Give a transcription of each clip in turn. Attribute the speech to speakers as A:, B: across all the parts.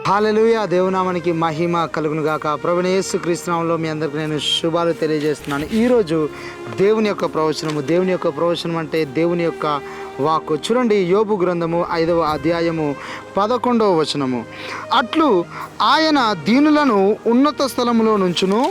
A: హల్లెలూయా. దేవునామానికి మహిమ కలుగును గాక. ప్రభువైన యేసుక్రీస్తు నామములో మీ అందరికీ నేను శుభాలు తెలియజేస్తున్నాను. ఈరోజు దేవుని యొక్క ప్రవచనం అంటే దేవుని యొక్క వాక్కు. చూడండి, యోబు గ్రంథము 5వ అధ్యాయము 11వ వచనము. అట్లు ఆయన దీనులను ఉన్నత స్థలములో నుంచును,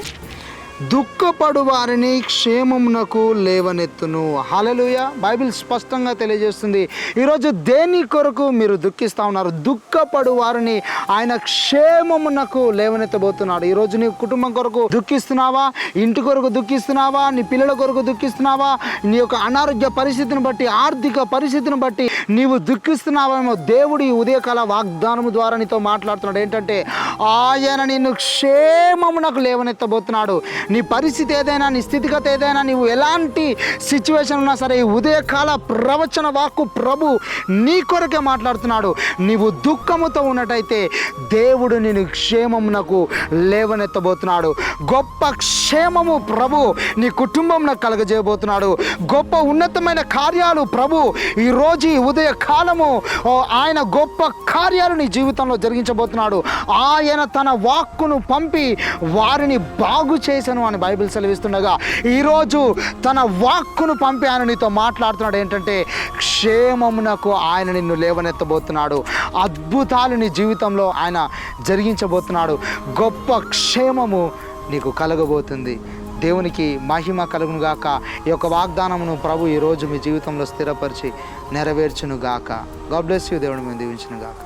A: దుఃఖపడు వారిని క్షేమమునకు లేవనెత్తును. హల్లెలూయా. బైబిల్ స్పష్టంగా తెలియజేస్తుంది. ఈరోజు దేని కొరకు మీరు దుఃఖిస్తూ ఉన్నారు? దుఃఖపడు వారిని ఆయన క్షేమమునకు లేవనెత్తబోతున్నాడు. ఈరోజు నీ కుటుంబం కొరకు దుఃఖిస్తున్నావా? ఇంటి కొరకు దుఃఖిస్తున్నావా? నీ పిల్లల కొరకు దుఃఖిస్తున్నావా? నీ యొక్క అనారోగ్య పరిస్థితిని బట్టి, ఆర్థిక పరిస్థితిని బట్టి నీవు దుఃఖిస్తున్నావేమో. దేవుడు ఈ ఉదయకాల వాగ్దానము ద్వారా నీతో మాట్లాడుతున్నాడు. ఏంటంటే ఆయన నిన్ను క్షేమమునకు లేవనెత్తబోతున్నాడు. నీ పరిస్థితి ఏదైనా, నీ స్థితిగతి ఏదైనా, నీవు ఎలాంటి సిచ్యువేషన్ ఉన్నా సరే, ఈ ఉదయకాల ప్రవచన వాక్కు ప్రభు నీ కొరకే మాట్లాడుతున్నాడు. నీవు దుఃఖముతో ఉన్నట్టయితే దేవుడు నిన్ను క్షేమమునకు లేవనెత్తబోతున్నాడు. గొప్ప క్షేమము ప్రభు నీ కుటుంబంలో కలగజేయబోతున్నాడు. గొప్ప ఉన్నతమైన కార్యాలు ప్రభు ఈరోజు ఈ ఉదయ కాలము ఆయన గొప్ప కార్యాలు నీ జీవితంలో జరిగించబోతున్నాడు. ఆయన తన వాక్కును పంపి వారిని బాగు చేశాను అని బైబిల్ సెలవిస్తుండగా, ఈరోజు తన వాక్కును పంపి ఆయన నీతో మాట్లాడుతున్నాడు. ఏంటంటే క్షేమమునకు ఆయన నిన్ను లేవనెత్తబోతున్నాడు. అద్భుతాలు నీ జీవితంలో ఆయన జరిగించబోతున్నాడు. గొప్ప క్షేమము నీకు కలగబోతుంది. దేవునికి మహిమ కలుగును గాక. ఈ యొక్క వాగ్దానమును ప్రభు ఈరోజు మీ జీవితంలో స్థిరపరిచి నెరవేర్చును గాక. God bless you. దేవుని మేము దీవించును గాక.